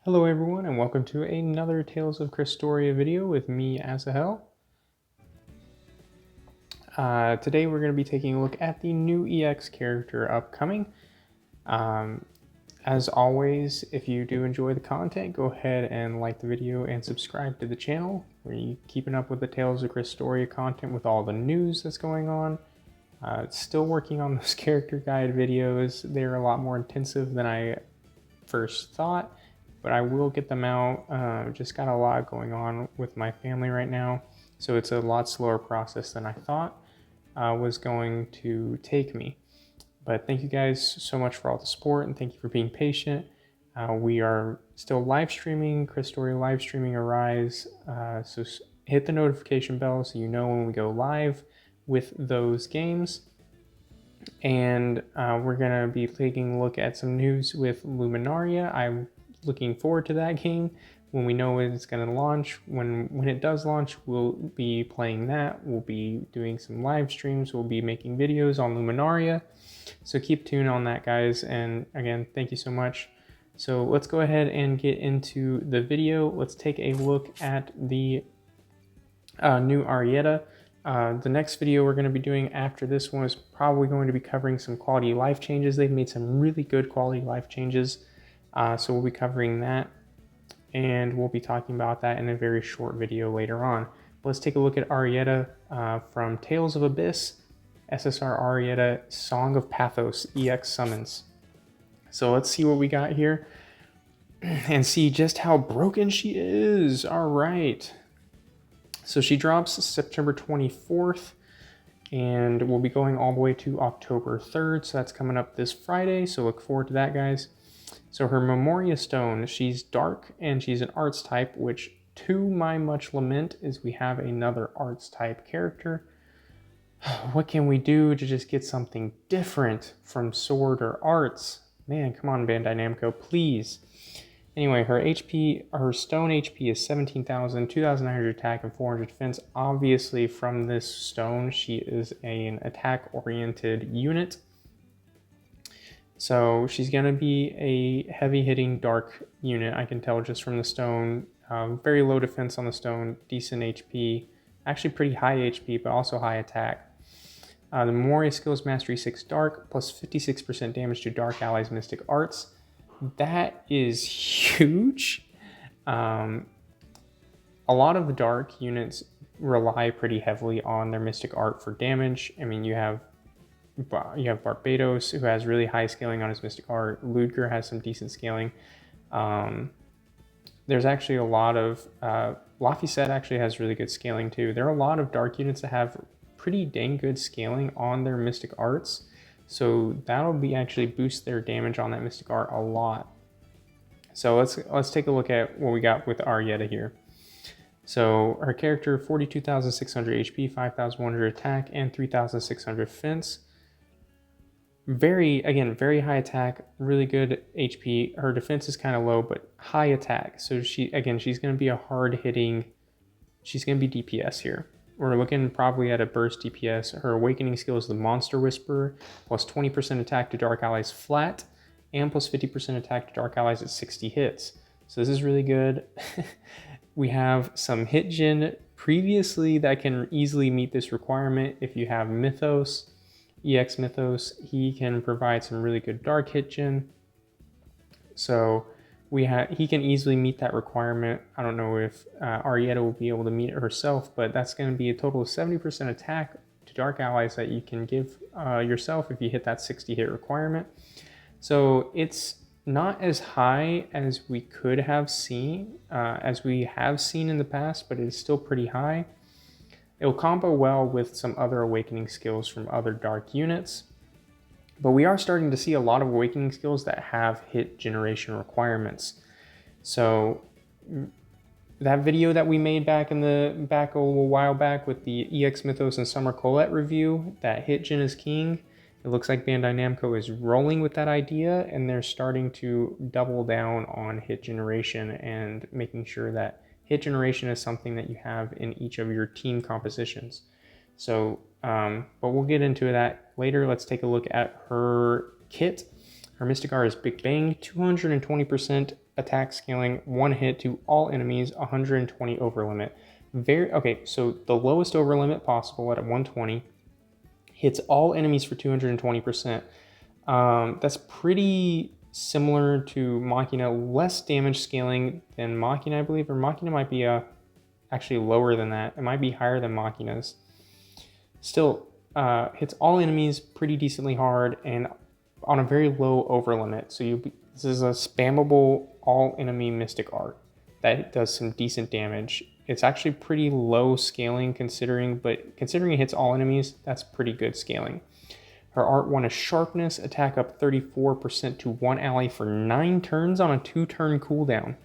Hello everyone and welcome to another Tales of Crestoria video with me, Asahel. Today we're going to be taking a look at the new EX character upcoming. As always, if you do enjoy the content, go ahead and like the video and subscribe to the channel. We're keeping up with the Tales of Crestoria content with all the news that's going on. Still working on those character guide videos. They're a lot more intensive than I first thought, but I will get them out. Just got a lot going on with my family right now, so it's a lot slower process than I thought was going to take me. But thank you guys so much for all the support, and thank you for being patient. We are still live streaming, Crestoria live streaming Arise, so hit the notification bell so you know when we go live with those games. And we're going to be taking a look at some news with Luminaria. I'm looking forward to that game. When we know when it's going to launch, when it does launch, we'll be playing that. We'll be doing some live streams. We'll be making videos on Luminaria. So keep tuned on that, guys. And again, thank you so much. So let's go ahead and get into the video. Let's take a look at the new Arietta. The next video we're going to be doing after this one is probably going to be covering some quality of life changes. They've made some really good quality of life changes. So we'll be covering that, and we'll be talking about that in a very short video later on. Let's take a look at Arietta from Tales of Abyss, SSR Arietta, Song of Pathos, EX Summons. So let's see what we got here and see just how broken she is. All right. So she drops September 24th, and we'll be going all the way to October 3rd. So that's coming up this Friday. So look forward to that, guys. So her Memoria Stone, she's dark and she's an arts type, which to my much lament is we have another arts type character. What can we do to just get something different from sword or arts? Man, come on, Bandai Namco, please. Anyway, her HP, her stone HP is 17,000, 2,900 attack, and 400 defense. Obviously, from this stone, she is an attack-oriented unit. So she's going to be a heavy-hitting dark unit, I can tell just from the stone. Very low defense on the stone, decent HP, actually pretty high HP, but also high attack. The Memoria Skills Mastery 6 Dark, plus 56% damage to Dark Allies Mystic Arts. That is huge. A lot of the dark units rely pretty heavily on their Mystic Art for damage. I mean, you have Barbados, who has really high scaling on his Mystic Art. Ludger has some decent scaling. There's actually a lot of... Laphicet actually has really good scaling too. There are a lot of dark units that have pretty dang good scaling on their Mystic Arts. So that'll be actually boost their damage on that Mystic Art a lot. So let's take a look at what we got with Arietta here. So her character, 42,600 HP, 5,100 attack, and 3,600 defense. Very high attack, really good HP. Her defense is kind of low, but high attack. So she's going to be a hard hitting, she's going to be DPS here. We're looking probably at a burst DPS. Her awakening skill is the Monster Whisperer, plus 20% attack to Dark Allies flat, and plus 50% attack to Dark Allies at 60 hits. So this is really good. We have some hit gen previously that can easily meet this requirement. If you have Mythos, EX Mythos, he can provide some really good dark hit gen. So he can easily meet that requirement. I don't know if Arietta will be able to meet it herself, but that's going to be a total of 70% attack to Dark Allies that you can give yourself if you hit that 60 hit requirement. So it's not as high as we could have seen, as we have seen in the past, but it is still pretty high. It'll combo well with some other awakening skills from other dark units. But we are starting to see a lot of awakening skills that have hit generation requirements. So that video that we made back a little while back with the EX Mythos and Summer Colette review, that hit gen is king. It looks like Bandai Namco is rolling with that idea, and they're starting to double down on hit generation and making sure that hit generation is something that you have in each of your team compositions. So, but we'll get into that later. Let's take a look at her kit. Her Mystic Art is Big Bang, 220% attack scaling, 1 hit to all enemies, 120 over limit. Okay, so the lowest over limit possible at 120, hits all enemies for 220%. That's pretty similar to Machina, less damage scaling than Machina, I believe, or Machina might be actually lower than that. It might be higher than Machina's. Still, hits all enemies pretty decently hard and on a very low over limit. So this is a spammable all enemy Mystic Art that does some decent damage. It's actually pretty low scaling but considering it hits all enemies, that's pretty good scaling. Her art 1 is Sharpness, attack up 34% to 1 ally for 9 turns on a 2-turn cooldown.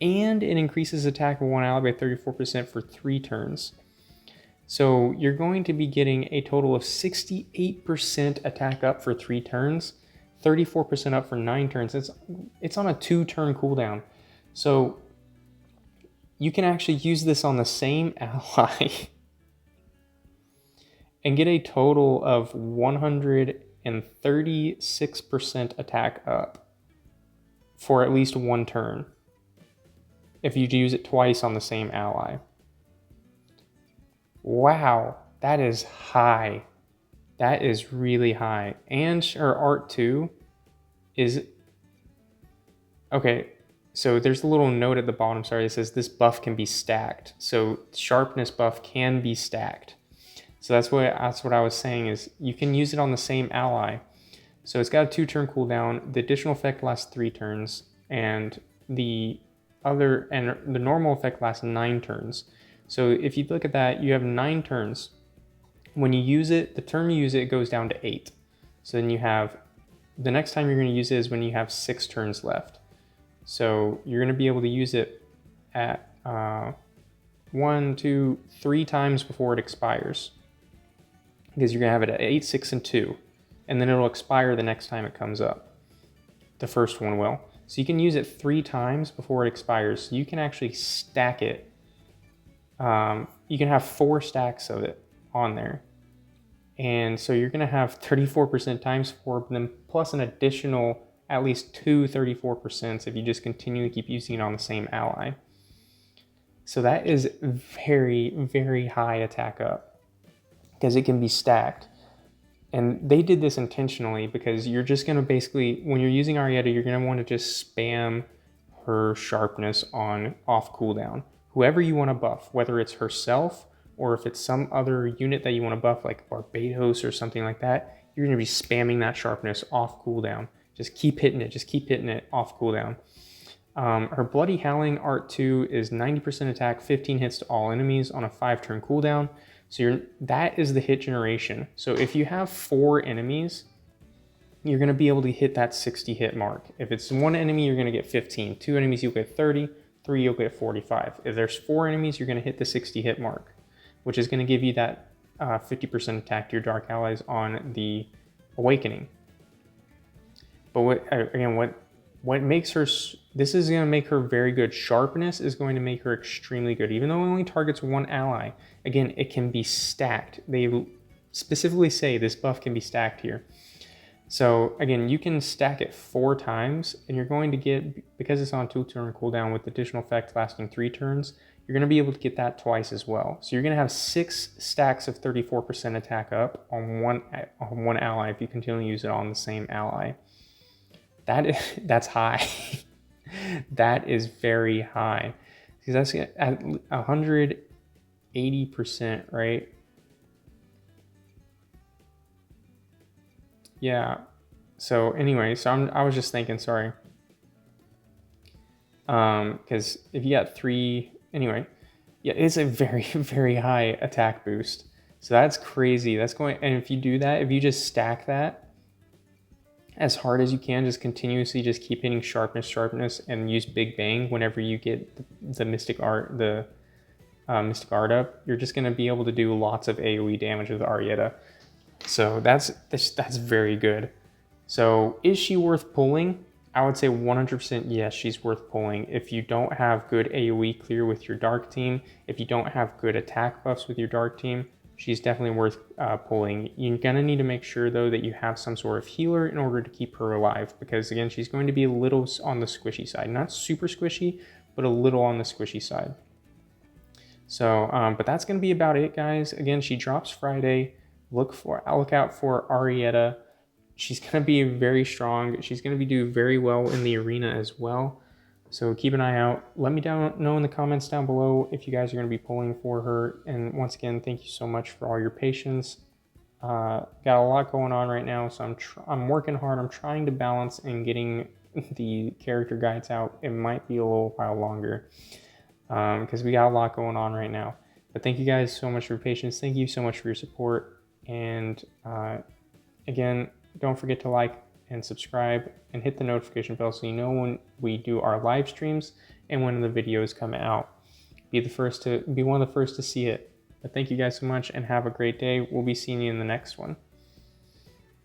And it increases attack of 1 ally by 34% for 3 turns. So you're going to be getting a total of 68% attack up for 3 turns, 34% up for 9 turns. It's on a 2-turn cooldown. So you can actually use this on the same ally and get a total of 136% attack up for at least 1 turn if you use it twice on the same ally. Wow, that is high. That is really high. And her art 2 is... Okay, so there's a little note at the bottom, sorry, that says this buff can be stacked. So sharpness buff can be stacked. So that's what I was saying, is you can use it on the same ally. So it's got a 2-turn cooldown. The additional effect lasts 3 turns, and the normal effect lasts 9 turns. So if you look at that, you have 9 turns. When you use it, the turn you use it goes down to 8. So then you have, the next time you're going to use it is when you have 6 turns left. So you're going to be able to use it at 1, 2, 3 times before it expires. Because you're going to have it at 8, 6, and 2. And then it'll expire the next time it comes up. The first one will. So you can use it 3 times before it expires. So you can actually stack it. You can have 4 stacks of it on there. And so you're going to have 34% times 4, but then plus an additional at least 2 34% if you just continue to keep using it on the same ally. So that is very, very high attack up because it can be stacked. And they did this intentionally because you're just going to basically, when you're using Arietta, you're going to want to just spam her sharpness off cooldown. Whoever you want to buff, whether it's herself or if it's some other unit that you want to buff like Barbados or something like that, you're going to be spamming that sharpness off cooldown. Just keep hitting it off cooldown. Her Bloody Howling Art 2 is 90% attack, 15 hits to all enemies on a 5-turn cooldown. So that is the hit generation. So if you have 4 enemies, you're going to be able to hit that 60 hit mark. If it's 1 enemy, you're going to get 15. 2 enemies, you'll get 30. 3, you'll get 45. If there's 4 enemies, you're going to hit the 60 hit mark, which is going to give you that 50% attack to your Dark Allies on the Awakening. But what makes her, this is going to make her very good. Sharpness is going to make her extremely good. Even though it only targets 1 ally, again, it can be stacked. They specifically say this buff can be stacked here. So again, you can stack it 4 times and you're going to get, because it's on 2-turn cooldown with additional effect lasting 3 turns, you're going to be able to get that twice as well. So you're going to have 6 stacks of 34% attack up on one ally if you continue to use it on the same ally. That's high. That is very high. Because that's at 180%, right? Yeah. So anyway, I was just thinking, sorry. Because if you got 3, anyway, yeah, it's a very, very high attack boost. So that's crazy. That's going, and if you do that, if you just stack that as hard as you can, just continuously just keep hitting sharpness, and use Big Bang whenever you get the Mystic Art, Mystic Art up, you're just going to be able to do lots of AoE damage with Arietta. So that's very good. So is she worth pulling? I would say 100% yes, she's worth pulling. If you don't have good AoE clear with your dark team, if you don't have good attack buffs with your dark team, she's definitely worth pulling. You're going to need to make sure, though, that you have some sort of healer in order to keep her alive, because, again, she's going to be a little on the squishy side. Not super squishy, but a little on the squishy side. So, but that's going to be about it, guys. Again, she drops Friday. Look out for Arietta. She's going to be very strong. She's going to do very well in the arena as well. So keep an eye out. Let me know in the comments down below if you guys are going to be pulling for her. And once again, thank you so much for all your patience. Got a lot going on right now, so I'm working hard. I'm trying to balance and getting the character guides out. It might be a little while longer because we got a lot going on right now. But thank you guys so much for your patience. Thank you so much for your support. And again, don't forget to like and subscribe and hit the notification bell so you know when we do our live streams and when the videos come out. Be one of the first to see it. But thank you guys so much and have a great day. We'll be seeing you in the next one.